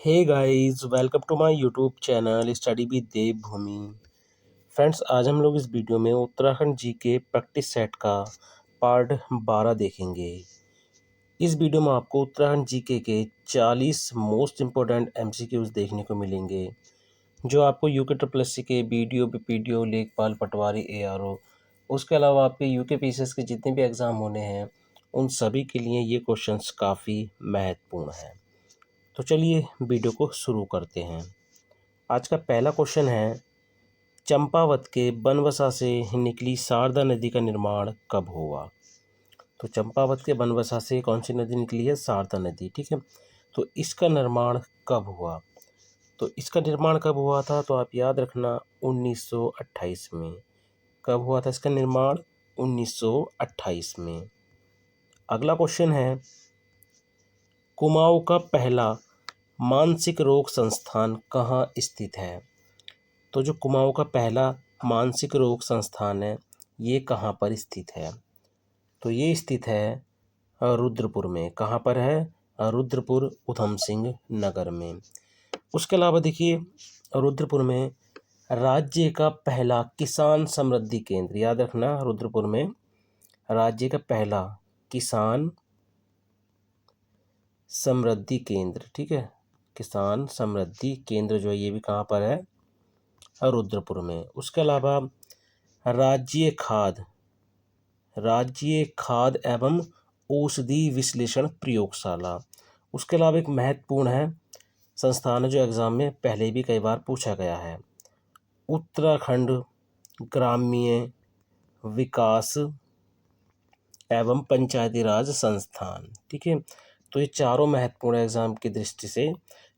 Hey guys, welcome to my YouTube channel study with Devbhoomi. Friends, आज हम लोग इस वीडियो में उत्तराखंड जी के प्रैक्टिस सेट का पार्ट 12 देखेंगे। इस वीडियो में आपको उत्तराखंड जीके के 40 मोस्ट इम्पोर्टेंट एमसीक्यूज देखने को मिलेंगे, जो आपको यूके ट्रिपल एससी के बीडीओ, बीपीडीओ, लेखपाल, पटवारी, एआरओ, उसके अलावा आपके यूके पीसीएस के जितने भी एग्ज़ाम होने हैं उन सभी के लिए ये क्वेश्चंस काफ़ी महत्वपूर्ण हैं। तो चलिए वीडियो को शुरू करते हैं। आज का पहला क्वेश्चन है, चंपावत के बनबसा से निकली शारदा नदी का निर्माण कब हुआ? तो चंपावत के बनबसा से कौन सी नदी निकली है? शारदा नदी। ठीक है, तो इसका निर्माण कब हुआ? तो इसका निर्माण कब हुआ था? तो आप याद रखना 1928 में। कब हुआ था इसका निर्माण? 1928 में। अगला क्वेश्चन है, कुमाऊं का पहला मानसिक रोग संस्थान कहाँ स्थित है? तो जो कुमाऊं का पहला मानसिक रोग संस्थान है, ये कहाँ पर स्थित है? तो ये स्थित है रुद्रपुर में। कहाँ पर है? रुद्रपुर, उधम सिंह नगर में। उसके अलावा देखिए, रुद्रपुर में राज्य का पहला किसान समृद्धि केंद्र, याद रखना, रुद्रपुर में राज्य का पहला किसान समृद्धि केंद्र, ठीक है, किसान समृद्धि केंद्र जो है ये भी कहाँ पर है? रुद्रपुर में। उसके अलावा राज्य खाद एवं औषधि विश्लेषण प्रयोगशाला, उसके अलावा एक महत्वपूर्ण है संस्थान है जो एग्जाम में पहले भी कई बार पूछा गया है, उत्तराखंड ग्रामीण विकास एवं पंचायती राज संस्थान। ठीक है, तो ये चारों महत्वपूर्ण एग्जाम की दृष्टि से।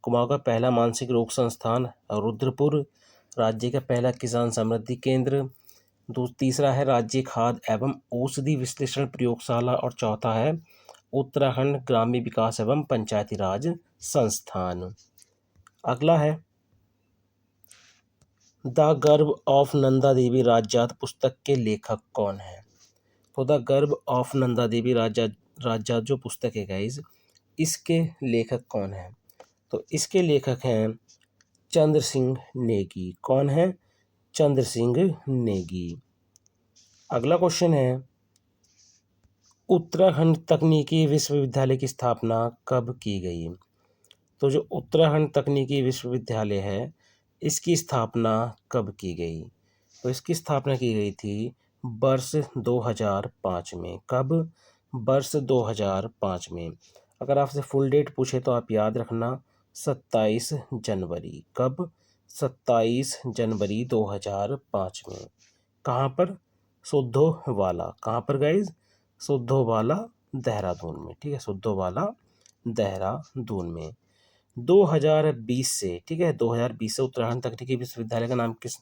कुमाऊं का पहला मानसिक रोग संस्थान रुद्रपुर, राज्य का पहला किसान समृद्धि केंद्र, तीसरा है राज्य खाद एवं औषधि विश्लेषण प्रयोगशाला, और चौथा है उत्तराखंड ग्रामीण विकास एवं पंचायती राज संस्थान। अगला है, द गर्भ ऑफ नंदा देवी राजजात पुस्तक के लेखक कौन है? तो द गर्भ ऑफ नंदा देवी राजजात जो पुस्तक है गाइज, इसके लेखक कौन है? तो इसके लेखक हैं चंद्र सिंह नेगी। कौन है? चंद्र सिंह नेगी। अगला क्वेश्चन है, उत्तराखंड तकनीकी विश्वविद्यालय की स्थापना कब की गई? तो जो उत्तराखंड तकनीकी विश्वविद्यालय है, इसकी स्थापना कब की गई? तो इसकी स्थापना की गई थी वर्ष 2005 में। कब? वर्ष 2005 में। अगर आपसे फुल डेट पूछे तो आप याद रखना 27 जनवरी। कब? 27 जनवरी 2005 में। कहाँ पर? सुद्धोवाला। कहाँ पर गाइज? सुद्धोवाला, देहरादून में। ठीक है, सुद्धोवाला, देहरादून में। 2020 से, ठीक है, 2020 से उत्तराखंड तकनीकी विश्वविद्यालय का नाम किस,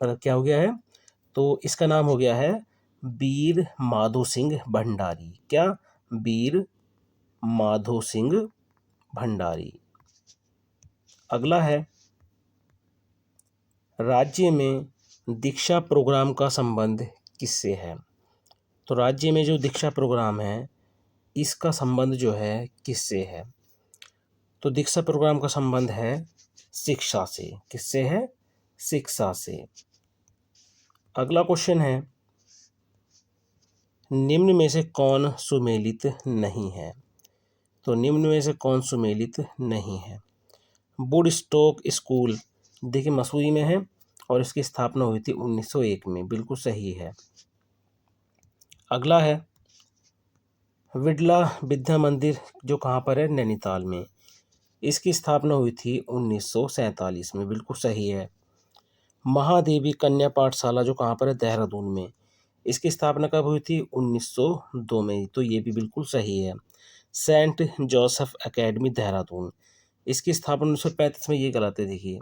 मतलब क्या हो गया है? तो इसका नाम हो गया है वीर माधो सिंह भंडारी। क्या? वीर माधो सिंह भंडारी। अगला है, राज्य में दीक्षा प्रोग्राम का संबंध किससे है? तो राज्य में जो दीक्षा प्रोग्राम है, इसका संबंध जो है किससे है? तो दीक्षा प्रोग्राम का संबंध है शिक्षा से। किससे है? शिक्षा से। अगला क्वेश्चन है, निम्न में से कौन सुमेलित नहीं है? तो निम्न में से कौन सुमेलित नहीं है? वुडस्टॉक स्कूल, देखिए, मसूरी में है और इसकी स्थापना हुई थी 1901 में। बिल्कुल सही है। अगला है, विड़ला विद्या मंदिर जो कहाँ पर है? नैनीताल में। इसकी स्थापना हुई थी 1947 में। बिल्कुल सही है। महादेवी कन्या पाठशाला जो कहाँ पर है? देहरादून में। इसकी स्थापना कब हुई थी? 1902 में। तो ये भी बिल्कुल सही है। सेंट जोसेफ एकेडमी देहरादून, इसकी स्थापना 1935 में। ये गलत है, देखिए,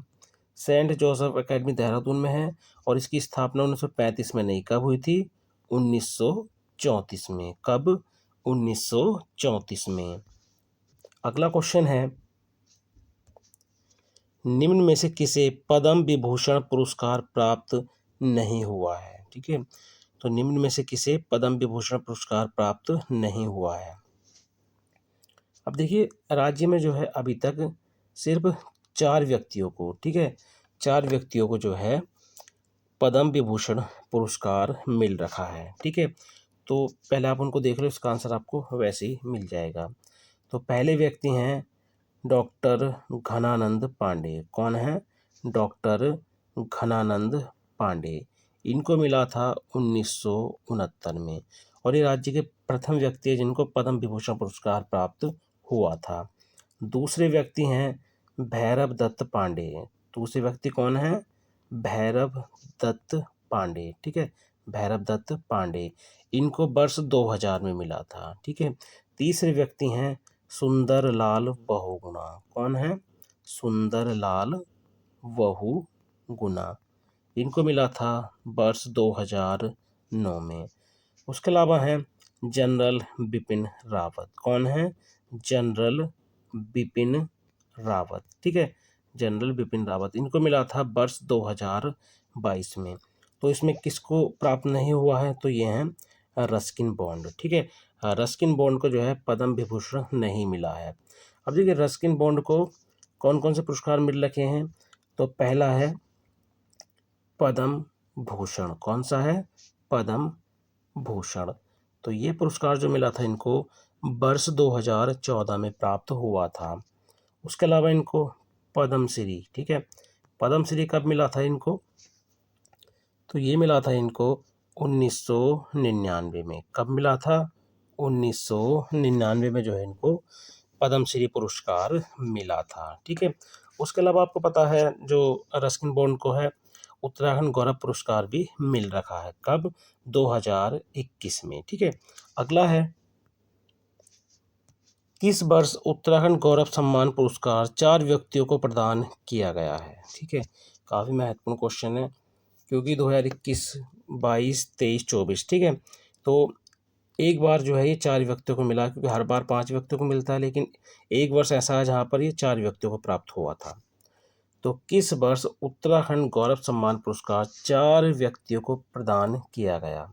सेंट जोसेफ एकेडमी देहरादून में है और इसकी स्थापना 1935 में नहीं। कब हुई थी? 1934 में। कब? 1934 में। अगला क्वेश्चन है, निम्न में से किसे पद्म विभूषण पुरस्कार प्राप्त नहीं हुआ है? ठीक है, तो निम्न में से किसे पद्म विभूषण पुरस्कार प्राप्त नहीं हुआ है? अब देखिए, राज्य में जो है अभी तक सिर्फ 4 व्यक्तियों को, ठीक है, 4 व्यक्तियों को जो है पद्म विभूषण पुरस्कार मिल रखा है, ठीक है। तो पहले आप उनको देख लो, इसका आंसर आपको वैसे ही मिल जाएगा। तो पहले व्यक्ति हैं डॉक्टर घनानंद पांडे। कौन है? डॉक्टर घनानंद पांडे। इनको मिला था 1969 में, और ये राज्य के प्रथम व्यक्ति हैं जिनको पद्म विभूषण पुरस्कार प्राप्त हुआ था। दूसरे व्यक्ति हैं भैरव दत्त पांडे। दूसरे व्यक्ति कौन है? भैरव दत्त पांडे, ठीक है, भैरव दत्त पांडे। इनको वर्ष 2000 में मिला था, ठीक है। तीसरे व्यक्ति हैं सुंदरलाल बहुगुणा। कौन है? सुंदरलाल बहुगुणा। इनको मिला था वर्ष 2009 में। उसके अलावा हैं जनरल बिपिन रावत। कौन है? जनरल बिपिन रावत, ठीक है, जनरल बिपिन रावत। इनको मिला था वर्ष 2022 में। तो इसमें किसको प्राप्त नहीं हुआ है? तो ये हैं रस्किन बॉन्ड, ठीक है। रस्किन बॉन्ड को जो है पद्म विभूषण नहीं मिला है। अब देखिए रस्किन बॉन्ड को कौन कौन से पुरस्कार मिल रखे हैं। तो पहला है पद्म भूषण। कौन सा है? पद्म भूषण। तो ये पुरस्कार जो मिला था इनको वर्ष 2014 में प्राप्त हुआ था। उसके अलावा इनको पद्मश्री, ठीक है, पद्मश्री कब मिला था इनको? तो ये मिला था इनको 1999 में। कब मिला था? 1999 में जो है इनको पद्मश्री पुरस्कार मिला था, ठीक है। उसके अलावा आपको पता है जो रस्किन बॉन्ड को है उत्तराखंड गौरव पुरस्कार भी मिल रखा है। कब? 2021 में, ठीक है। अगला है किस वर्ष उत्तराखंड गौरव सम्मान पुरस्कार 4 व्यक्तियों को प्रदान किया गया है, ठीक है। काफ़ी महत्वपूर्ण क्वेश्चन है क्योंकि 2021, 22, 23, 24, ठीक है। तो एक बार जो है ये 4 व्यक्तियों को मिला, क्योंकि हर बार 5 व्यक्तियों को मिलता है, लेकिन एक वर्ष ऐसा है जहाँ पर ये 4 व्यक्तियों को प्राप्त हुआ था। तो किस वर्ष उत्तराखंड गौरव सम्मान पुरस्कार 4 व्यक्तियों को प्रदान किया गया?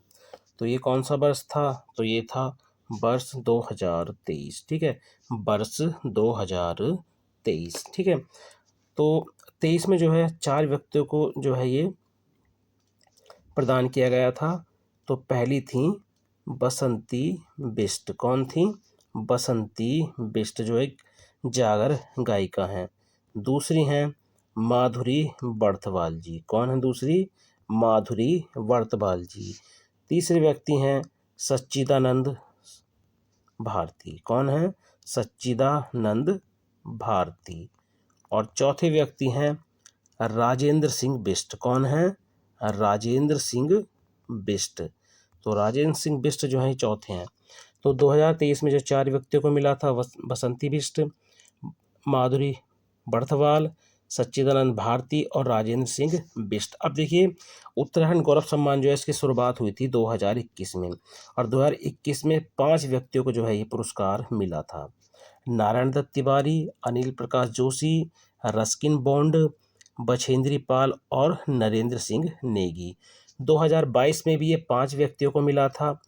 तो ये कौन सा वर्ष था? तो ये था वर्ष 2023, ठीक है, वर्ष 2023, ठीक है। तो 23 में जो है 4 व्यक्तियों को जो है ये प्रदान किया गया था। तो पहली थी बसंती बिष्ट। कौन थी? बसंती बिष्ट, जो एक जागर गायिका हैं। दूसरी हैं माधुरी बर्थवाल जी। कौन है दूसरी? माधुरी बर्थवाल जी। तीसरे व्यक्ति हैं सच्चिदानंद भारती। कौन है? सच्चिदानंद भारती। और चौथे व्यक्ति हैं राजेंद्र सिंह बिष्ट। कौन है? राजेंद्र सिंह बिष्ट। तो राजेंद्र सिंह बिष्ट जो हैं चौथे हैं। तो 2023 में जो 4 व्यक्तियों को मिला था बसंती बिष्ट, माधुरी बर्थवाल, सच्चिदानंद भारती और राजेंद्र सिंह बिष्ट। अब देखिए उत्तराखंड गौरव सम्मान जो है इसकी शुरुआत हुई थी 2021 में, और 2021 में 5 व्यक्तियों को जो है ये पुरस्कार मिला था। नारायण दत्त तिवारी, अनिल प्रकाश जोशी, रस्किन बॉन्ड, बछेंद्री पाल और नरेंद्र सिंह नेगी। 2022 में भी ये 5 व्यक्तियों को मिला था।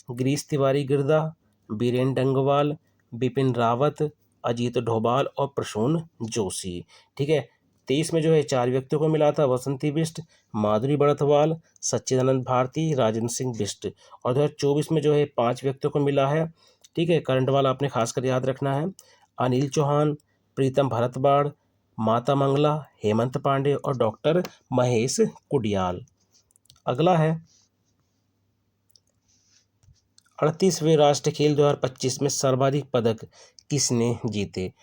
गिरीश तिवारी गिरदा, बीरेन डंगवाल, बिपिन रावत, अजीत डोभाल और प्रसून जोशी, ठीक है। 23 में जो है 4 व्यक्तियों को मिला था, बसंती बिष्ट, माधुरी बर्थवाल, सच्चिदानंद भारती, राजेंद्र सिंह बिष्ट। और 2024 में जो है 5 व्यक्तियों को मिला है, ठीक है। करंट वाला आपने खासकर याद रखना है। अनिल चौहान, प्रीतम भरतवाड़, माता मंगला, हेमंत पांडे और डॉक्टर महेश कुडियाल। अगला है 38वें राष्ट्रीय खेल 2025 में सर्वाधिक पदक किसने जीते?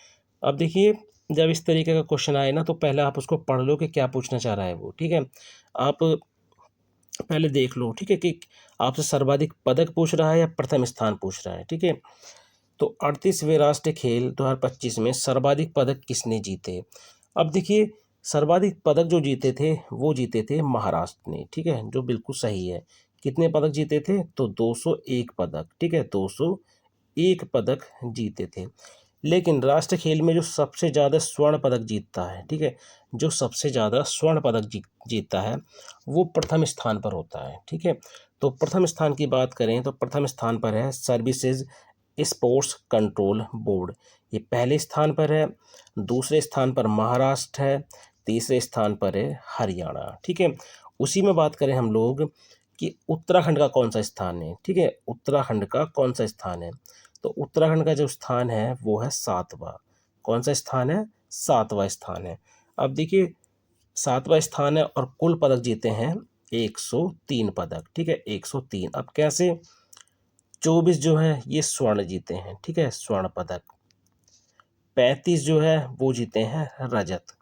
अब देखिए जब इस तरीके का क्वेश्चन आए ना तो पहले आप उसको पढ़ लो कि क्या पूछना चाह रहा है वो, ठीक है। आप पहले देख लो, ठीक है, कि आपसे सर्वाधिक पदक पूछ रहा है या प्रथम स्थान पूछ रहा है, ठीक है। तो 38वें राष्ट्रीय खेल 2025 में सर्वाधिक पदक किसने जीते? अब देखिए सर्वाधिक पदक जो जीते थे वो जीते थे महाराष्ट्र ने, ठीक है, जो बिल्कुल सही है। कितने पदक जीते थे? तो 201 पदक, ठीक है, 201 पदक जीते थे। लेकिन राष्ट्रीय खेल में जो सबसे ज़्यादा स्वर्ण पदक जीतता है, ठीक है, जो सबसे ज़्यादा स्वर्ण पदक जीतता है वो प्रथम स्थान पर होता है, ठीक है। तो प्रथम स्थान की बात करें तो प्रथम स्थान पर है सर्विसेज स्पोर्ट्स कंट्रोल बोर्ड। ये पहले स्थान पर है, दूसरे स्थान पर महाराष्ट्र है, तीसरे स्थान पर है हरियाणा। ठीक है, उसी में बात करें हम लोग कि उत्तराखंड का कौन सा स्थान है। ठीक है, उत्तराखंड का कौन सा स्थान है, तो उत्तराखंड का जो स्थान है वो है 7वां। कौन सा स्थान है, 7वां स्थान है। अब देखिए 7वां स्थान है और कुल पदक जीते हैं 103 पदक। ठीक है, 103। अब कैसे, 24 जो है ये स्वर्ण जीते हैं। ठीक है, स्वर्ण पदक। 35 जो है वो जीते हैं रजत।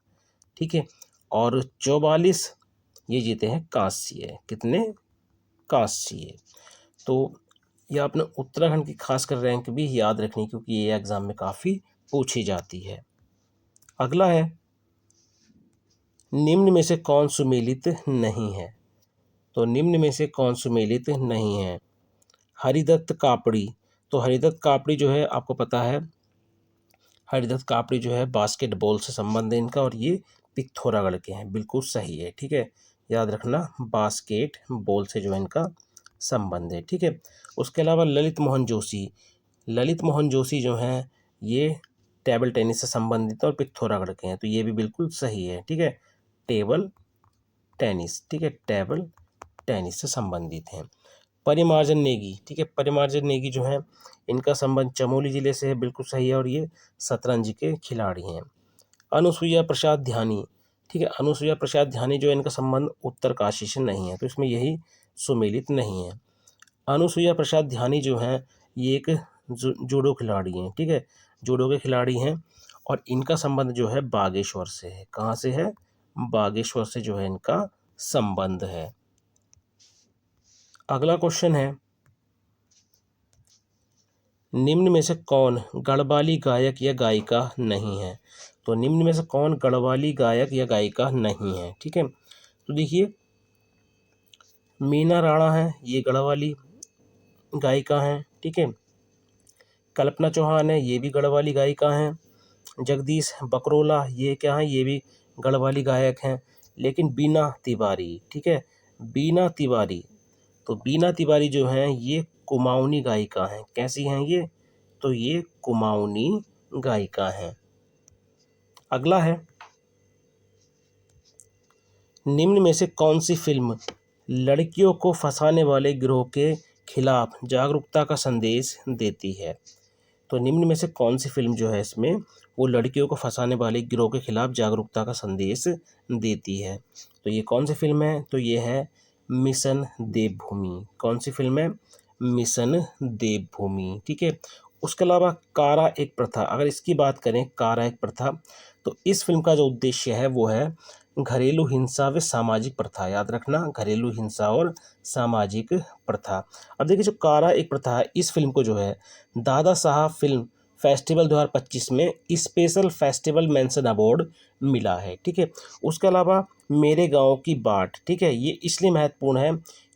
ठीक है, और 44 ये जीते हैं कांस्य। कितने, कांस्य। तो ये आपने उत्तराखंड की खासकर रैंक भी याद रखनी, क्योंकि ये एग्जाम में काफ़ी पूछी जाती है। अगला है, निम्न में से कौन सुमेलित नहीं है। तो निम्न में से कौन सुमेलित नहीं है, हरिदत्त कापड़ी। तो हरिदत्त कापड़ी जो है आपको पता है, हरिदत्त कापड़ी जो है बास्केटबॉल से संबंध है इनका, और ये पिथौरागढ़ के हैं। बिल्कुल सही है। ठीक है, याद रखना, बास्केट बॉल से जो है इनका संबंध है। ठीक है, उसके अलावा ललित मोहन जोशी। ललित मोहन जोशी जो हैं ये टेबल टेनिस से संबंधित और पिथौरागढ़ के हैं, तो ये भी बिल्कुल सही है। ठीक है, टेबल टेनिस। ठीक है, टेबल टेनिस से संबंधित हैं। परिमार्जन नेगी। ठीक है, परिमार्जन नेगी जो है इनका संबंध चमोली जिले से है। बिल्कुल सही है, और ये शतरंज के खिलाड़ी हैं। अनुसुईया प्रसाद ध्यानी। ठीक है, अनुसुईया प्रसाद ध्यानी जो है इनका संबंध उत्तरकाशी से नहीं है, तो इसमें यही सुमेलित नहीं है। अनुसुईया प्रसाद ध्यानी जो हैं ये एक जूडो खिलाड़ी हैं। ठीक है, जूडो के खिलाड़ी हैं, और इनका संबंध जो है बागेश्वर से है। कहाँ से है, बागेश्वर से जो है इनका संबंध है। अगला क्वेश्चन है, निम्न में से कौन गढ़वाली गायक या गायिका नहीं है। तो निम्न में से कौन गढ़वाली गायक या गायिका नहीं है। ठीक है, तो देखिए मीना राणा है, ये गढ़वाली गायिका हैं। ठीक है, कल्पना चौहान है, ये भी गढ़वाली गायिका हैं। जगदीश बकरोला ये क्या है, ये भी गढ़वाली गायक हैं। लेकिन बीना तिवारी, ठीक है, बीना तिवारी, तो बीना तिवारी जो हैं ये कुमाऊनी गायिका हैं। कैसी हैं ये, तो ये कुमाऊनी गायिका हैं। अगला है, निम्न में से कौन सी फिल्म लड़कियों को फंसाने वाले गिरोह के खिलाफ जागरूकता का संदेश देती है। तो निम्न में से कौन सी फिल्म जो है इसमें वो लड़कियों को फंसाने वाले गिरोह के खिलाफ जागरूकता का संदेश देती है। तो ये कौन सी फिल्म है, तो ये है मिशन देवभूमि। कौन सी फिल्म है, मिशन देवभूमि। ठीक है, उसके अलावा कारा एक प्रथा, अगर इसकी बात करें कारा एक प्रथा, तो इस फिल्म का जो उद्देश्य है वो है घरेलू हिंसा व सामाजिक प्रथा। याद रखना, घरेलू हिंसा और सामाजिक प्रथा। अब देखिए जो कारा एक प्रथा है, इस फिल्म को जो है दादा साहब फिल्म फेस्टिवल 2025 में स्पेशल फेस्टिवल मेंशन अवार्ड मिला है। ठीक है, उसके अलावा मेरे गांव की बाट, ठीक है, ये इसलिए महत्वपूर्ण है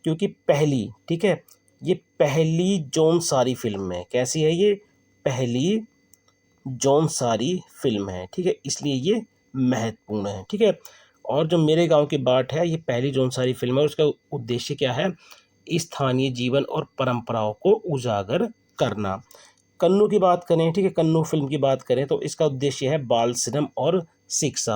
क्योंकि पहली, ठीक है, ये पहली जौनसारी फिल्म है। कैसी है ये, पहली जौनसारी फिल्म है। ठीक है, इसलिए ये महत्वपूर्ण है। ठीक है, और जो मेरे गांव की बाट है ये पहली जौनसारी फिल्म है, उसका उद्देश्य क्या है, स्थानीय जीवन और परंपराओं को उजागर करना। कन्नू की बात करें, ठीक है, कन्नू फिल्म की बात करें तो इसका उद्देश्य है बाल श्रम और शिक्षा।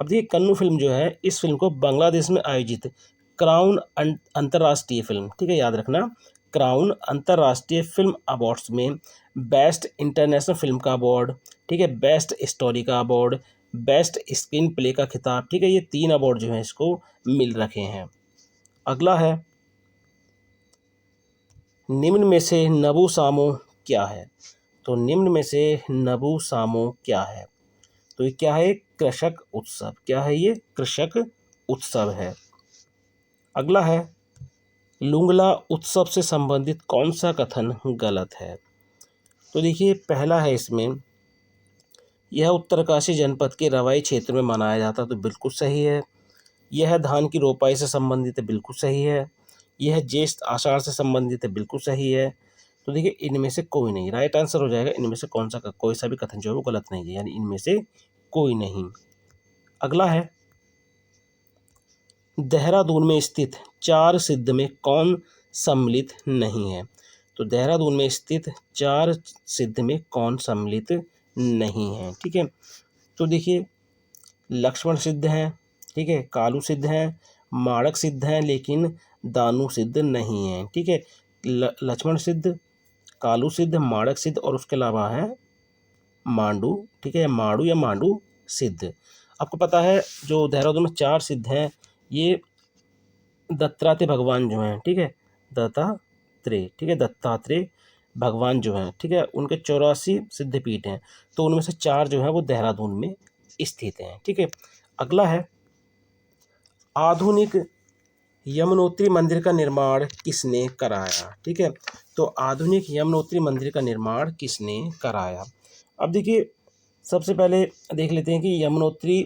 अब देखिए कन्नू फिल्म जो है, इस फिल्म को बांग्लादेश में आयोजित क्राउन अंतर्राष्ट्रीय फिल्म, ठीक है, याद रखना, क्राउन अंतर्राष्ट्रीय फिल्म अवार्ड्स में बेस्ट इंटरनेशनल फिल्म का अवार्ड, ठीक है, बेस्ट स्टोरी का अवार्ड, बेस्ट स्क्रीन प्ले का खिताब, ठीक है, ये 3 अवार्ड जो हैं इसको मिल रखे हैं। अगला है, निम्न में से नबू सामो क्या है। तो निम्न में से नबू सामो क्या है, तो ये क्या है, कृषक उत्सव। क्या है ये, कृषक उत्सव है। अगला है, लुंगला उत्सव से संबंधित कौन सा कथन गलत है। तो देखिए पहला है इसमें, यह उत्तरकाशी जनपद के रवाई क्षेत्र में मनाया जाता, तो बिल्कुल सही है। यह धान की रोपाई से संबंधित है, बिल्कुल सही है। यह ज्येष्ठ आषाढ़ से संबंधित है, बिल्कुल सही है। तो देखिए इनमें से कोई नहीं, राइट आंसर हो जाएगा इनमें से कौन सा, कोई सा भी कथन जो है वो गलत नहीं है, यानी इनमें से कोई नहीं। अगला है, देहरादून में स्थित 4 सिद्ध में कौन सम्मिलित नहीं है। तो देहरादून में स्थित 4 सिद्ध में कौन सम्मिलित नहीं है? ठीक है, तो देखिए लक्ष्मण सिद्ध हैं, ठीक है, कालू सिद्ध हैं, माणक सिद्ध हैं, लेकिन दानु सिद्ध नहीं है। ठीक है, लक्ष्मण सिद्ध, कालू सिद्ध, माणक सिद्ध और उसके अलावा है मांडू। ठीक है, मांडू या मांडू सिद्ध। आपको पता है जो देहरादून में 4 सिद्ध हैं, ये दत्तात्रेय भगवान जो हैं, ठीक है, दत्तात्रेय, ठीक है, दत्तात्रेय भगवान जो हैं, ठीक है, उनके 84 सिद्धपीठ हैं, तो उनमें से 4 जो हैं वो देहरादून में स्थित हैं। ठीक है, अगला है आधुनिक यमुनोत्री मंदिर का निर्माण किसने कराया? ठीक है, तो आधुनिक यमुनोत्री मंदिर का निर्माण किसने कराया? अब देखिए सबसे पहले देख लेते हैं कि यमुनोत्री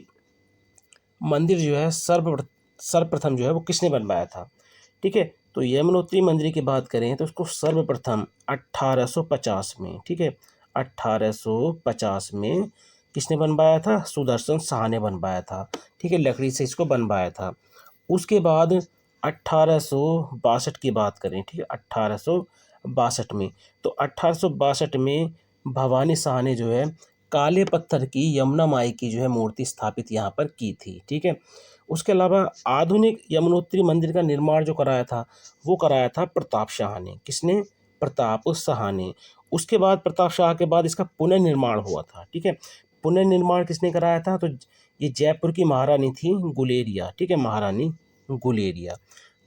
मंदिर जो है सर्वप्रथम जो है वो किसने बनवाया था। ठीक है, तो यमुनोत्री मंदिर की बात करें तो उसको सर्वप्रथम 1850 में, ठीक है, 1850 में किसने बनवाया था? सुदर्शन शाह ने बनवाया था। ठीक है, लकड़ी से इसको बनवाया था। उसके बाद 1862 की बात करें, ठीक है, 1862 में, तो 1862 में भवानी शाह ने जो है काले पत्थर की यमुना माई की जो है मूर्ति स्थापित यहाँ पर की थी। ठीक है, उसके अलावा आधुनिक यमुनोत्री मंदिर का निर्माण जो कराया था वो कराया था प्रताप शाह ने। किसने? प्रताप शाह ने। उसके बाद प्रताप शाह के बाद इसका पुनर्निर्माण हुआ था। ठीक है, पुनर्निर्माण किसने कराया था? तो ये जयपुर की महारानी थी गुलेरिया। ठीक है, महारानी गुलेरिया।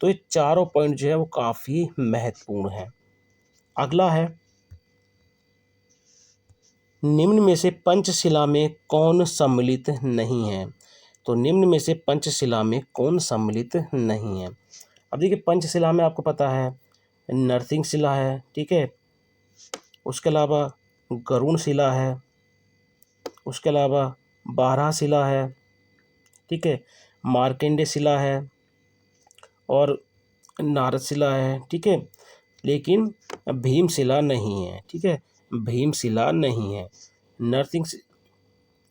तो ये चारों पॉइंट जो है वो काफ़ी महत्वपूर्ण है। अगला है निम्न में से पंचशिला में कौन सम्मिलित नहीं है? तो निम्न में से पंचशिला में कौन सम्मिलित नहीं है? अब देखिए पंचशिला में आपको पता है नरसिंह शिला है, ठीक है, उसके अलावा गरुण शिला है, उसके अलावा बारह शिला है, ठीक है, मार्कंडेय शिला है और नारद शिला है। ठीक है, लेकिन भीमशिला नहीं है। ठीक है, भीमशिला नहीं है।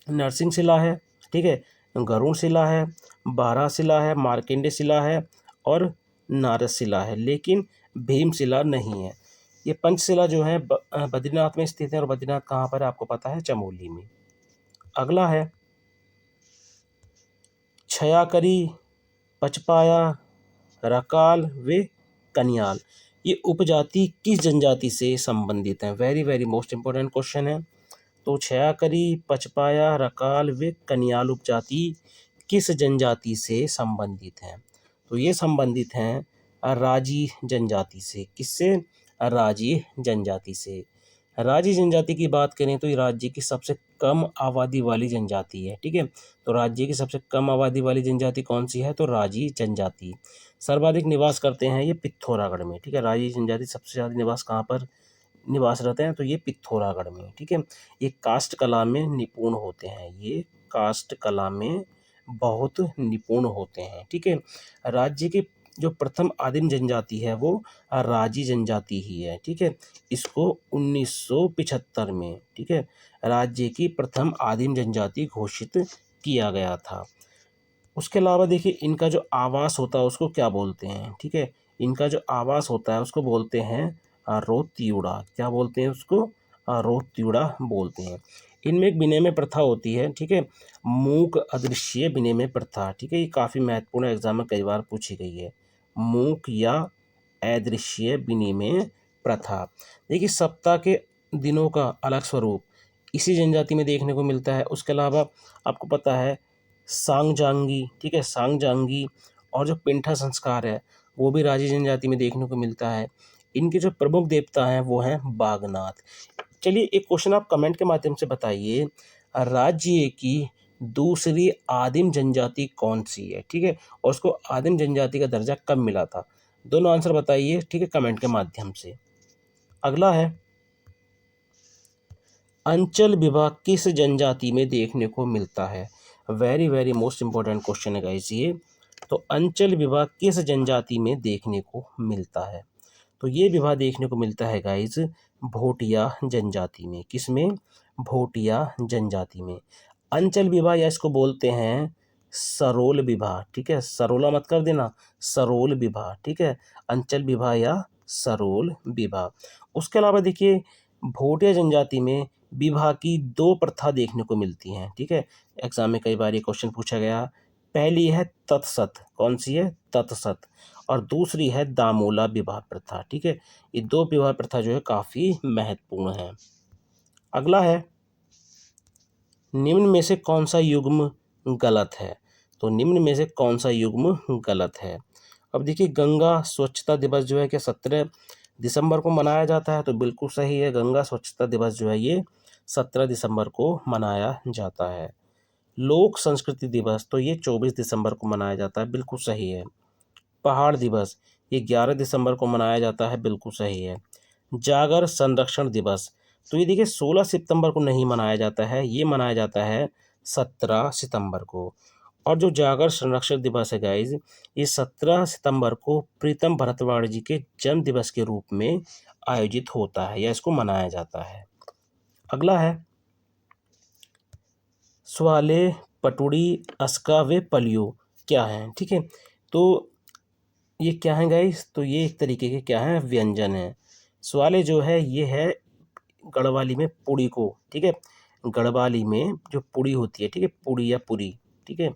नरसिंह शिला है, ठीक है, गरुड़ शिला है, बारह शिला है, मार्कंडेय शिला है और नारद शिला है, लेकिन भीमशिला नहीं है। ये पंचशिला जो है बद्रीनाथ में स्थित है और बद्रीनाथ कहाँ पर है आपको पता है? चमोली में। अगला है छयाकरी, पचपाया, रकाल व कनियाल, ये उपजाति किस जनजाति से संबंधित हैं? Very very most important question है। तो छयाकरी, पचपाया, रकाल व कनियाल उपजाति किस जनजाति से संबंधित हैं? तो ये संबंधित हैं राजी जनजाति से। किससे? राजी जनजाति से। राजी जनजाति की बात करें तो ये राज्य की सबसे कम आबादी वाली जनजाति है। ठीक है, तो राज्य की सबसे कम आबादी वाली जनजाति कौन सी है? तो राजी जनजाति। सर्वाधिक निवास करते हैं ये पिथौरागढ़ में। ठीक है, राजी जनजाति सबसे ज़्यादा निवास कहाँ पर निवास रहते हैं? तो ये पिथौरागढ़ में। ठीक है, ये काष्ठ कला में निपुण होते हैं। ये काष्ठ कला में बहुत निपुण होते हैं। ठीक है, राज्य की जो प्रथम आदिम जनजाति है वो राजी जनजाति ही है। ठीक है, इसको 1975 में, ठीक है, राज्य की प्रथम आदिम जनजाति घोषित किया गया था। उसके अलावा देखिए इनका जो आवास होता है उसको क्या बोलते हैं? ठीक है, इनका जो आवास होता है उसको बोलते हैं रोतियुड़ा। क्या बोलते हैं उसको? रोतियुड़ा बोलते हैं। इनमें एक विनिमय प्रथा होती है। ठीक है, मूक अदृश्य विनिमय प्रथा। ठीक है, ये काफ़ी महत्वपूर्ण एग्जाम में कई बार पूछी गई है। मूक या अदृश्य विनिमय प्रथा। देखिए सप्ताह के दिनों का अलग स्वरूप इसी जनजाति में देखने को मिलता है। उसके अलावा आपको पता है सांगजांगी, ठीक है, सांगजांगी और जो पिंठा संस्कार है वो भी राजी जनजाति में देखने को मिलता है। इनके जो प्रमुख देवता हैं वो हैं बागनाथ। चलिए एक क्वेश्चन आप कमेंट के माध्यम से बताइए, राज्य की दूसरी आदिम जनजाति कौन सी है? ठीक है, और उसको आदिम जनजाति का दर्जा कब मिला था? दोनों आंसर बताइए, ठीक है, कमेंट के माध्यम से। अगला है अंचल विभाग किस जनजाति में देखने को मिलता है? Very very most important question है गाइस ये। तो अंचल विभाग किस जनजाति में देखने को मिलता है? तो ये विवाह देखने को मिलता है गाइस भोटिया जनजाति में। किसमें? भोटिया जनजाति में। अंचल विवाह या इसको बोलते हैं सरोल विवाह। ठीक है, सरोला मत कर देना, सरोल विवाह। ठीक है, अंचल विवाह या सरोल विवाह। उसके अलावा देखिए भोटिया जनजाति में विवाह की 2 प्रथा देखने को मिलती हैं, ठीक है। एग्जाम में कई बार ये क्वेश्चन पूछा गया। पहली है तत्सत, कौन सी है? तत्सत। और दूसरी है दामोला विवाह प्रथा, ठीक है। ये 2 विवाह प्रथा जो है काफ़ी महत्वपूर्ण है। अगला है निम्न में से कौन सा युग्म गलत है? तो निम्न में से कौन सा युग्म गलत है? अब देखिए गंगा स्वच्छता दिवस जो है क्या 17 दिसंबर को मनाया जाता है? तो बिल्कुल सही है, गंगा स्वच्छता दिवस जो है ये 17 दिसंबर को मनाया जाता है। लोक संस्कृति दिवस तो ये 24 दिसंबर को मनाया जाता है, बिल्कुल सही है। पहाड़ दिवस ये 11 दिसंबर को मनाया जाता है, बिल्कुल सही है। जागर संरक्षण दिवस तो ये देखिए 16 सितंबर को नहीं मनाया जाता है, ये मनाया जाता है 17 सितंबर को। और जो जागर संरक्षण दिवस है गाइज, ये 17 सितंबर को प्रीतम भरतवाड़ जी के जन्म दिवस के रूप में आयोजित होता है या इसको मनाया जाता है। अगला है स्वाले, पटुड़ी, अस्का व पलियो क्या है? ठीक है, तो ये क्या है गाइस? तो ये एक तरीके के क्या है? व्यंजन है। स्वाले जो है ये है गढ़वाली में पुड़ी को, ठीक है। गढ़वाली में जो पुड़ी होती है, ठीक है, पुड़ी या पुरी, ठीक है,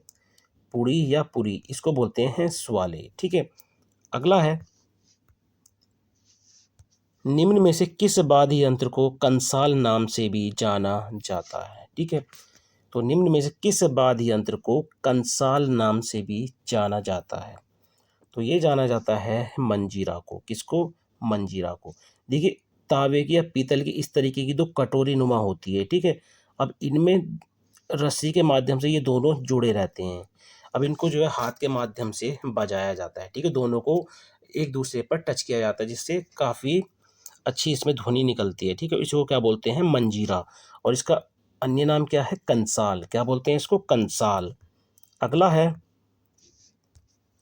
पुड़ी या पुरी इसको बोलते हैं स्वाले, ठीक है। अगला है निम्न में से किस वाद्य यंत्र को कंसाल नाम से भी जाना जाता है? ठीक है, तो निम्न में से किस वाद्य यंत्र को कंसाल नाम से भी जाना जाता है? तो ये जाना जाता है मंजीरा को। किसको? मंजीरा को। देखिए तांबे की या पीतल की इस तरीके की 2 कटोरी नुमा होती है, ठीक है। अब इनमें रस्सी के माध्यम से ये दोनों जुड़े रहते हैं। अब इनको जो है हाथ के माध्यम से बजाया जाता है, ठीक है। दोनों को एक दूसरे पर टच किया जाता है जिससे काफ़ी अच्छी इसमें ध्वनि निकलती है, ठीक है। इसको क्या बोलते हैं? मंजीरा। और इसका अन्य नाम क्या है? कंसाल। क्या बोलते हैं इसको? कंसाल। अगला है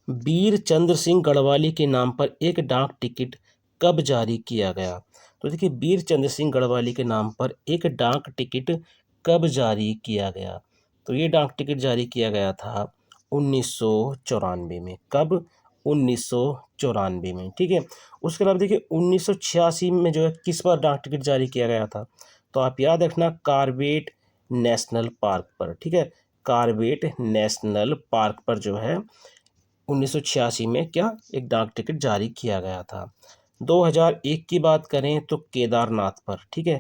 वीर चंद्र सिंह गढ़वाली के नाम पर एक डाक टिकट कब जारी किया गया? तो देखिए वीर चंद्र सिंह गढ़वाली के नाम पर एक डाक टिकट कब जारी किया गया? तो ये डाक टिकट जारी किया गया था 1994 में। कब? 1994 में, ठीक है। उसके अलावा देखिए 1986 में जो है किस पर डाक टिकट जारी किया गया था? तो आप याद रखना कॉर्बेट नेशनल पार्क पर, ठीक है। कॉर्बेट नेशनल पार्क पर जो है 1986 में क्या एक डाक टिकट जारी किया गया था। 2001 की बात करें तो केदारनाथ पर, ठीक है,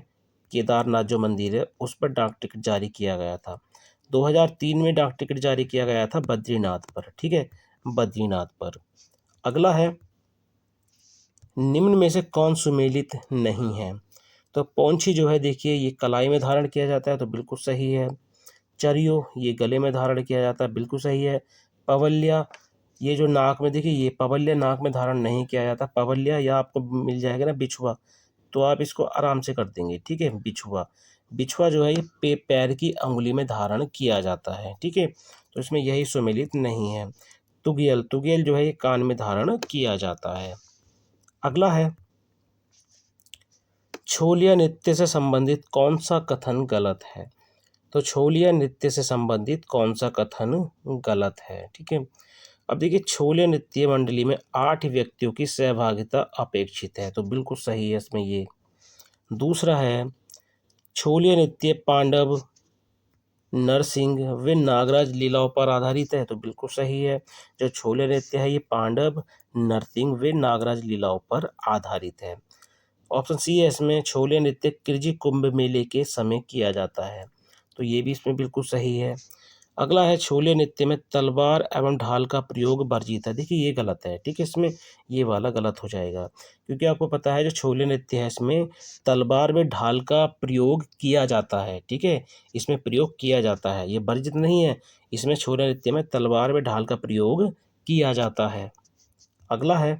केदारनाथ जो मंदिर है उस पर डाक टिकट जारी किया गया था। 2003 में डाक टिकट जारी किया गया था बद्रीनाथ पर, ठीक है, बद्रीनाथ पर। अगला है निम्न में से कौन सुमेलित नहीं है? तो पौंछी जो है देखिए ये कलाई में धारण किया जाता है, तो बिल्कुल सही है। चरियो ये गले में धारण किया जाता है, बिल्कुल सही है। पवल्या ये जो नाक में देखिए ये पवल्या नाक में धारण नहीं किया जाता। पवल्या या आपको मिल जाएगा ना बिछुआ, तो आप इसको आराम से कर देंगे, ठीक है। बिछुआ, बिछुआ जो है ये पैर की अंगुली में धारण किया जाता है, ठीक है। तो इसमें यही सुमेलित नहीं है। तुगियल, तुगियल जो है ये कान में धारण किया जाता है। अगला है छोलिया नृत्य से संबंधित कौन सा कथन गलत है? तो छोलिया नृत्य से संबंधित कौन सा कथन गलत है? ठीक है। अब देखिए छोलिया नृत्य मंडली में 8 व्यक्तियों की सहभागिता अपेक्षित है, तो बिल्कुल सही है इसमें ये। दूसरा है छोलिया नृत्य पांडव, नरसिंह व नागराज लीलाओं पर आधारित है, तो बिल्कुल सही है। जो छोलिया नृत्य है ये पांडव, नरसिंह व नागराज लीलाओं पर आधारित है। ऑप्शन सी है इसमें छोलिया नृत्य किरजी कुंभ मेले के समय किया जाता है, तो ये भी इसमें बिल्कुल सही है। अगला है छोलिया नृत्य में तलवार एवं ढाल का प्रयोग वर्जित है, देखिए ये गलत है, ठीक है। इसमें ये वाला गलत हो जाएगा क्योंकि आपको पता है जो छोलिया नृत्य है इसमें तलवार में ढाल का प्रयोग किया जाता है, ठीक है। इसमें प्रयोग किया जाता है, ये वर्जित नहीं है। इसमें छोलिया नृत्य में तलवार में ढाल का प्रयोग किया जाता है। अगला है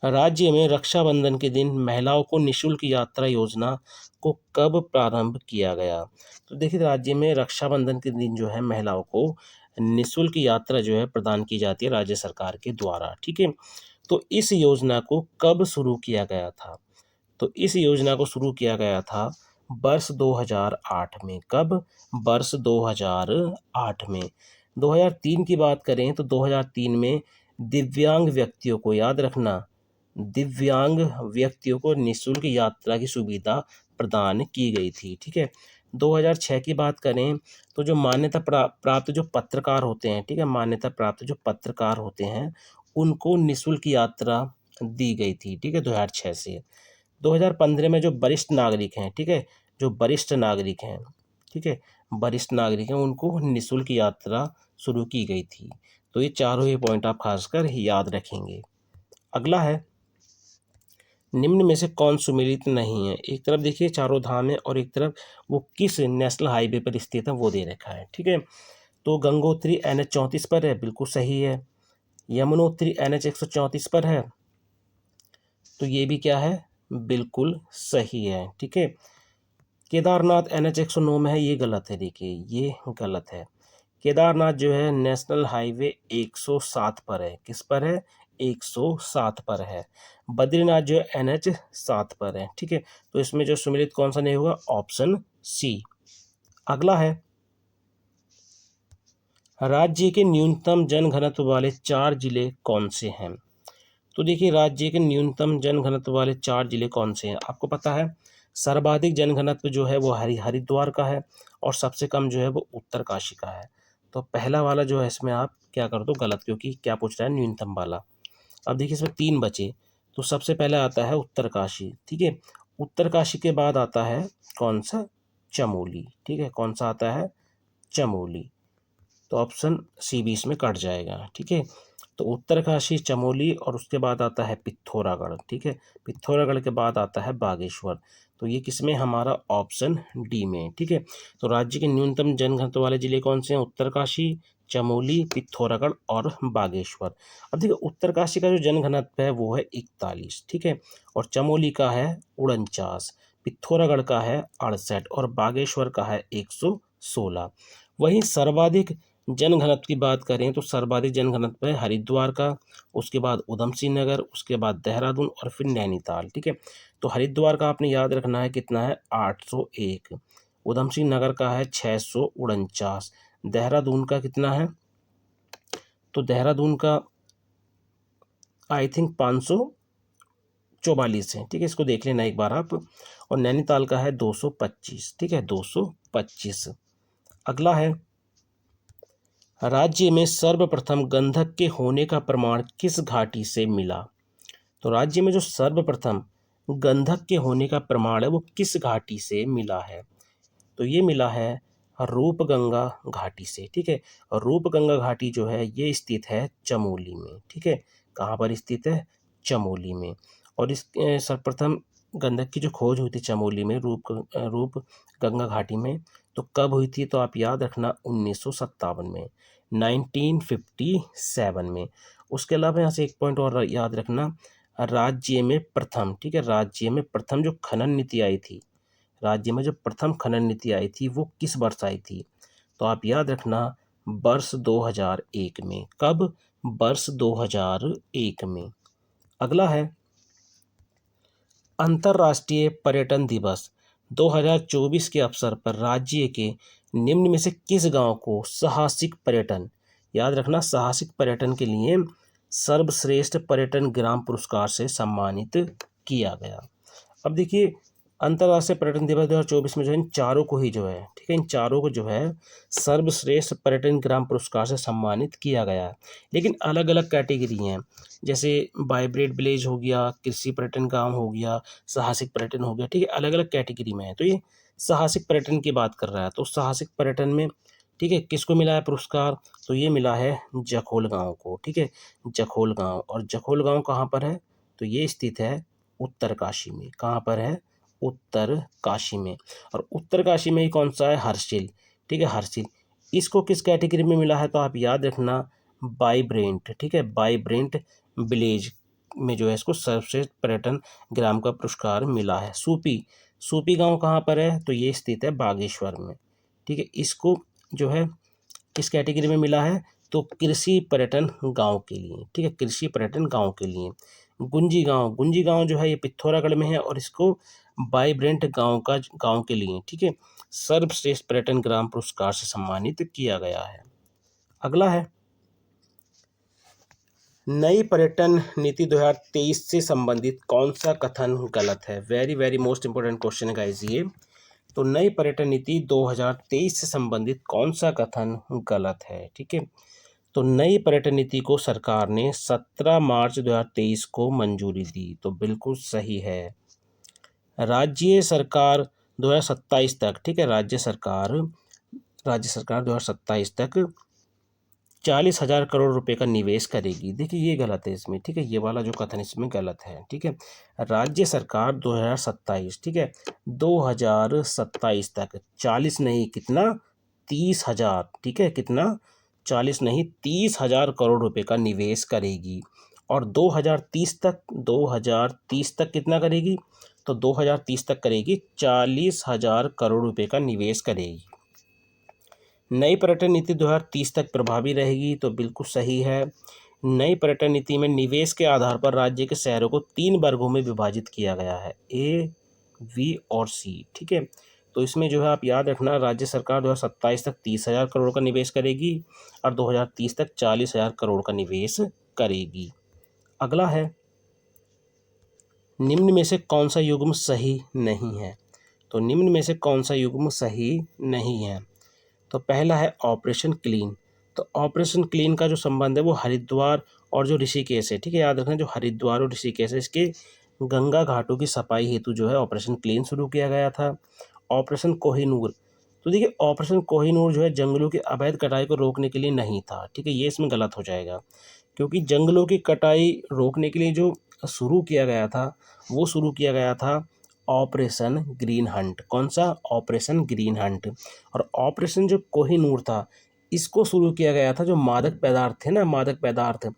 राज्य में रक्षाबंधन के दिन महिलाओं को निःशुल्क यात्रा योजना को कब प्रारंभ किया गया? तो देखिए राज्य में रक्षाबंधन के दिन जो है महिलाओं को निःशुल्क यात्रा जो है प्रदान की जाती है राज्य सरकार के द्वारा, ठीक है। तो इस योजना को कब शुरू किया गया था? तो इस योजना को शुरू किया गया था वर्ष 2008 में। कब? वर्ष 2008 में। 2003 की बात करें तो 2003 में दिव्यांग व्यक्तियों को, याद रखना, दिव्यांग व्यक्तियों को निःशुल्क यात्रा की सुविधा प्रदान की गई थी। ठीक है, 2006 की बात करें तो जो मान्यता प्राप्त जो पत्रकार होते हैं, ठीक है, मान्यता प्राप्त जो पत्रकार होते हैं उनको निःशुल्क यात्रा दी गई थी। ठीक है, 2006 से 2015 में जो वरिष्ठ नागरिक हैं, ठीक है, जो वरिष्ठ नागरिक हैं, ठीक है, वरिष्ठ नागरिक हैं उनको निःशुल्क यात्रा शुरू की गई थी। तो ये चारों ही पॉइंट आप खासकर याद रखेंगे। अगला है, निम्न में से कौन सुमेलित नहीं है। एक तरफ देखिए चारों धाम है और एक तरफ वो किस नेशनल हाईवे पर स्थित है वो दे रखा है। ठीक है, तो गंगोत्री NH 34 पर है, बिल्कुल सही है। यमुनोत्री NH 134 पर है, तो ये भी क्या है, बिल्कुल सही है। ठीक है, केदारनाथ NH 109 में है, ये गलत है, देखिए ये गलत है। केदारनाथ जो है नेशनल हाईवे 107 पर है, किस पर है, 107 पर है। बद्रीनाथ जो है NH 7 पर है। ठीक है, तो इसमें जो सुमेलित कौन सा नहीं होगा, ऑप्शन सी। अगला है, राज्य के न्यूनतम जनघनत्व वाले 4 जिले कौन से हैं। तो देखिए राज्य के न्यूनतम जनघनत्व वाले 4 जिले कौन से हैं, आपको पता है सर्वाधिक जनघनत्व जो है वो हरिद्वार का है और सबसे कम जो है वो उत्तरकाशी का है। तो पहला वाला जो है इसमें आप क्या कर दो गलत, क्योंकि क्या पूछ रहा है, न्यूनतम वाला। अब देखिए इसमें 3 बचे, तो सबसे पहले आता है उत्तरकाशी। ठीक है, उत्तरकाशी के बाद आता है कौन सा, चमोली। ठीक है, कौन सा आता है, चमोली। तो ऑप्शन सी भी इसमें कट जाएगा। ठीक है, तो उत्तरकाशी, चमोली और उसके बाद आता है पिथौरागढ़। ठीक है, पिथौरागढ़ के बाद आता है बागेश्वर। तो ये किसमें, हमारा ऑप्शन डी में। ठीक है, तो राज्य के न्यूनतम जनघनत्व वाले जिले कौन से हैं, उत्तरकाशी, चमोली, पिथौरागढ़ और बागेश्वर। अब देखिए उत्तरकाशी का जो जनघनत्व है वो है 41। ठीक है, और चमोली का है 49, पिथौरागढ़ का है 68 और बागेश्वर का है 116। वहीं सर्वाधिक जनघनत्व की बात करें तो सर्वाधिक जनघनत्व है हरिद्वार का, उसके बाद उधम सिंह नगर, उसके बाद देहरादून और फिर नैनीताल। ठीक है, तो हरिद्वार का आपने याद रखना है कितना है, 801। उधम सिंह नगर का है 649। देहरादून का कितना है, तो देहरादून का आई थिंक 544 है। ठीक है, इसको देख लेना एक बार आप। और नैनीताल का है 225। ठीक है, 225। अगला है, राज्य में सर्वप्रथम गंधक के होने का प्रमाण किस घाटी से मिला। तो राज्य में जो सर्वप्रथम गंधक के होने का प्रमाण है वो किस घाटी से मिला है, तो ये मिला है रूपगंगा घाटी से। ठीक है, और रूपगंगा घाटी जो है ये स्थित है चमोली में। ठीक है, कहाँ पर स्थित है, चमोली में। और इस सर्वप्रथम गंधक की जो खोज हुई थी चमोली में, रूप गंगा घाटी में, तो कब हुई थी, तो आप याद रखना 1957 में, 1957 में। उसके अलावा यहाँ से एक पॉइंट और याद रखना, राज्य में प्रथम, ठीक है, राज्य में प्रथम जो खनन नीति आई थी, राज्य में जो प्रथम खनन नीति आई थी वो किस वर्ष आई थी, तो आप याद रखना वर्ष 2001 में। कब, वर्ष 2001 में। अगला है, अंतर्राष्ट्रीय पर्यटन दिवस 2024 के अवसर पर राज्य के निम्न में से किस गांव को साहसिक पर्यटन, याद रखना साहसिक पर्यटन के लिए सर्वश्रेष्ठ पर्यटन ग्राम पुरस्कार से सम्मानित किया गया। अब देखिए अंतर्राष्ट्रीय पर्यटन दिवस 2024 में जो है इन चारों को ही जो है, ठीक है, इन चारों को जो है सर्वश्रेष्ठ पर्यटन ग्राम पुरस्कार से सम्मानित किया गया है। लेकिन अलग अलग कैटेगरी हैं, जैसे वाइब्रेट विलेज हो गया, कृषि पर्यटन गांव हो गया, साहसिक पर्यटन हो गया। ठीक है, अलग अलग कैटेगरी में है। तो ये साहसिक पर्यटन की बात कर रहा है, तो साहसिक पर्यटन में ठीक है किसको मिला है पुरस्कार, तो ये मिला है जखोल गांव को। ठीक है, जखोल गांव, और जखोल गांव कहाँ पर है, तो ये स्थित है उत्तरकाशी में। कहाँ पर है, उत्तरकाशी में। और उत्तरकाशी में ही कौन सा है, हर्षिल। ठीक है, हर्षिल, इसको किस कैटेगरी में मिला है, तो आप याद रखना वाइब्रेंट। ठीक है, वाइब्रेंट विलेज में जो है इसको सर्वश्रेष्ठ पर्यटन ग्राम का पुरस्कार मिला है। सूपी, सूपी गांव कहाँ पर है, तो ये स्थित है बागेश्वर में। ठीक है, इसको जो है किस कैटेगरी में मिला है, तो कृषि पर्यटन गांव के लिए। ठीक है, कृषि पर्यटन गांव के लिए। गुंजी गांव, गुंजी गांव जो है ये पिथौरागढ़ में है और इसको वाइब्रेंट गांव के लिए, ठीक है, सर्वश्रेष्ठ पर्यटन ग्राम पुरस्कार से सम्मानित किया गया है। अगला है, नई पर्यटन नीति 2023 से संबंधित कौन सा कथन गलत है? Very very most important question है गाइस ये। तो नई पर्यटन नीति 2023 से संबंधित कौन सा कथन गलत है? ठीक है, तो नई पर्यटन नीति को सरकार ने 17 मार्च 2023 को मंजूरी दी, तो बिल्कुल सही है। राज्य सरकार 2027 तक, ठीक है, राज्य सरकार 2027 तक 40,000 करोड़ रुपए का निवेश करेगी। देखिए ये गलत है इसमें, ठीक है, ये वाला जो कथन इसमें गलत है। ठीक है, राज्य सरकार 2027, ठीक है, 2027 तक 40 नहीं, कितना, 30,000, ठीक है, कितना, 40 नहीं 30,000 करोड़ रुपए का निवेश करेगी। और 2030 तक कितना करेगी? तो 2030 तक करेगी 40,000 करोड़ रुपए का निवेश करेगी। नई पर्यटन नीति 2030 तक प्रभावी रहेगी, तो बिल्कुल सही है। नई पर्यटन नीति में निवेश के आधार पर राज्य के शहरों को 3 वर्गों में विभाजित किया गया है, ए, वी और सी। ठीक है, तो इसमें जो है आप याद रखना, राज्य सरकार 2027 तक 30,000 करोड़ का निवेश करेगी और 2030 तक 40,000 करोड़ का निवेश करेगी। अगला है, निम्न में से कौन सा युग्म सही नहीं है? तो निम्न में से कौन सा युग्म सही नहीं है? तो पहला है ऑपरेशन क्लीन। तो ऑपरेशन क्लीन का जो संबंध है वो हरिद्वार और जो ऋषिकेश है, ठीक है, याद रखना, जो हरिद्वार और ऋषिकेश है इसके गंगा घाटों की सफाई हेतु जो है ऑपरेशन क्लीन शुरू किया गया था। ऑपरेशन कोहिनूर, तो देखिए ऑपरेशन कोहिनूर जो है जंगलों की अवैध कटाई को रोकने के लिए नहीं था, ठीक है, ये इसमें गलत हो जाएगा, क्योंकि जंगलों की कटाई रोकने के लिए जो शुरू किया गया था वो शुरू किया गया था ऑपरेशन ग्रीन हंट। कौन सा? Operation green Hunt. और ऑपरेशन जो कोहिनूर था इसको शुरू किया गया था जो मादक पदार्थ थे ना, मादक पदार्थ,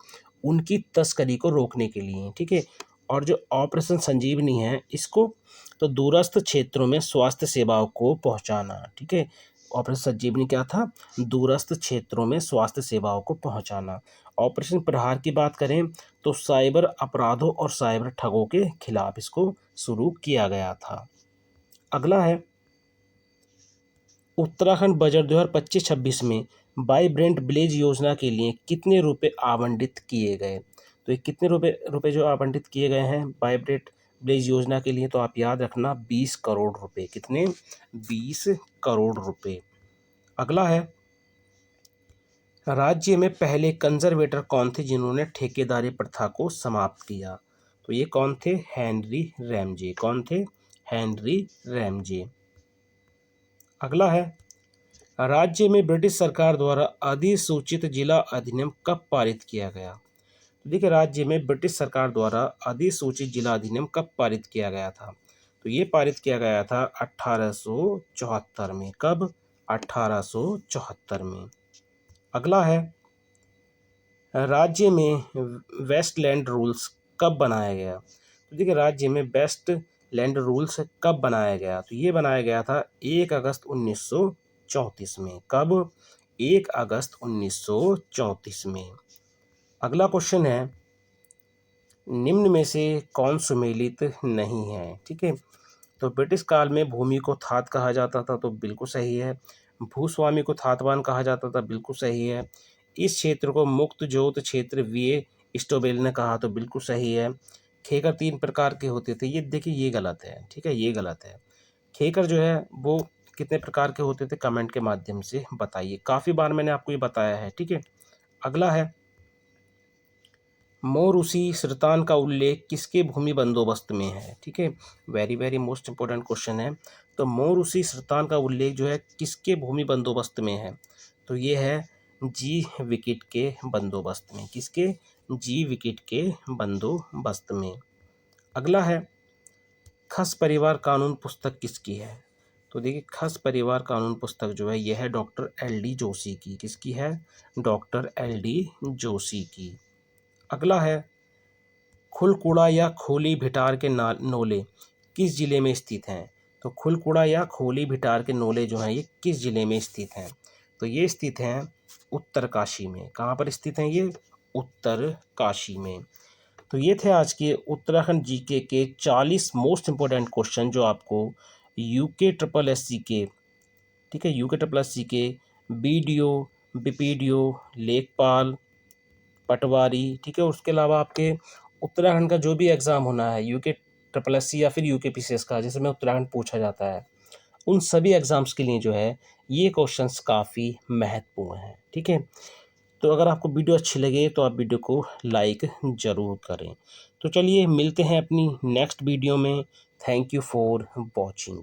उनकी तस्करी को रोकने के लिए, ठीक है। और जो ऑपरेशन संजीवनी है इसको तो दूरस्थ क्षेत्रों में स्वास्थ्य सेवाओं को पहुंचाना, ठीक है। ऑपरेशन संजीवनी क्या था? दूरस्थ क्षेत्रों में स्वास्थ्य सेवाओं को पहुंचाना। ऑपरेशन प्रहार की बात करें तो साइबर अपराधों और साइबर ठगों के खिलाफ इसको शुरू किया गया था। अगला है, उत्तराखंड बजट 2025-26 में वाइब्रेंट विलेज योजना के लिए कितने रुपए आवंटित किए गए? तो ये कितने रुपए जो आवंटित किए गए हैं वाइब्रेंट विलेज योजना के लिए, तो आप याद रखना 20 करोड़ रुपए। कितने? 20 करोड़ रुपए। अगला है, राज्य में पहले कंजर्वेटर कौन थे जिन्होंने ठेकेदारी प्रथा को समाप्त किया? तो ये कौन थे? Henry Ramsay. कौन थे? Henry Ramsay. अगला है, राज्य में ब्रिटिश सरकार द्वारा अधिसूचित जिला अधिनियम कब पारित किया गया? तो देखिए राज्य में ब्रिटिश सरकार द्वारा अधिसूचित जिला अधिनियम कब पारित किया गया था? तो ये पारित किया गया था 1874 में। कब? 1874 में। अगला है, राज्य में वेस्टलैंड रूल्स कब बनाया गया? तो देखिए राज्य में वेस्टलैंड रूल्स कब बनाया गया? तो ये बनाया गया था 1 अगस्त 1934 में। कब? 1 अगस्त 1934 में। अगला क्वेश्चन है, निम्न में से कौन सुमेलित नहीं है? ठीक है, तो ब्रिटिश काल में भूमि को थात कहा जाता था, तो बिल्कुल सही है। भूस्वामी को थातवान कहा जाता था, बिल्कुल सही है। इस क्षेत्र को मुक्त जोत क्षेत्र वी स्टोबेल ने कहा, तो बिल्कुल सही है। खेकर 3 प्रकार के होते थे, ये देखिए ये गलत है, ठीक है, ये गलत है। खेकर जो है वो कितने प्रकार के होते थे कमेंट के माध्यम से बताइए, काफ़ी बार मैंने आपको ये बताया है, ठीक है। अगला है, मोरूसी सुल्तान का उल्लेख किसके भूमि बंदोबस्त में है? ठीक है, very very most important question है। तो मोरूसी सुल्तान का उल्लेख जो है किसके भूमि बंदोबस्त में है? तो ये है जी विकेट के बंदोबस्त में। किसके? जी विकेट के बंदोबस्त में। अगला है, खस परिवार कानून पुस्तक किसकी है? तो देखिए खस परिवार कानून पुस्तक जो है यह है डॉक्टर एल.डी. जोशी की। किसकी है? Doctor LD. जोशी की। अगला है, खुलकुड़ा या खोली भिटार के नोले किस जिले में स्थित हैं? तो खुलकुड़ा या खोली भिटार के नोले जो हैं ये किस जिले में स्थित हैं? तो ये स्थित हैं उत्तरकाशी में। कहाँ पर स्थित हैं ये? उत्तरकाशी में। तो ये थे आज के उत्तराखंड जीके के 40 मोस्ट इंपॉर्टेंट क्वेश्चन जो आपको यूके ट्रिपल एससी के, ठीक है, यूके ट्रिपल एससी के बीडीओ, बीपीडीओ, लेखपाल, पटवारी, ठीक है। उसके अलावा आपके उत्तराखंड का जो भी एग्ज़ाम होना है, यूके ट्रिपल एससी या फिर यूके पीसीएस का, जिसमें उत्तराखंड पूछा जाता है, उन सभी एग्ज़ाम्स के लिए जो है ये क्वेश्चंस काफ़ी महत्वपूर्ण हैं, ठीक है। तो अगर आपको वीडियो अच्छी लगे तो आप वीडियो को लाइक ज़रूर करें। तो चलिए मिलते हैं अपनी नेक्स्ट वीडियो में। Thank you for watching.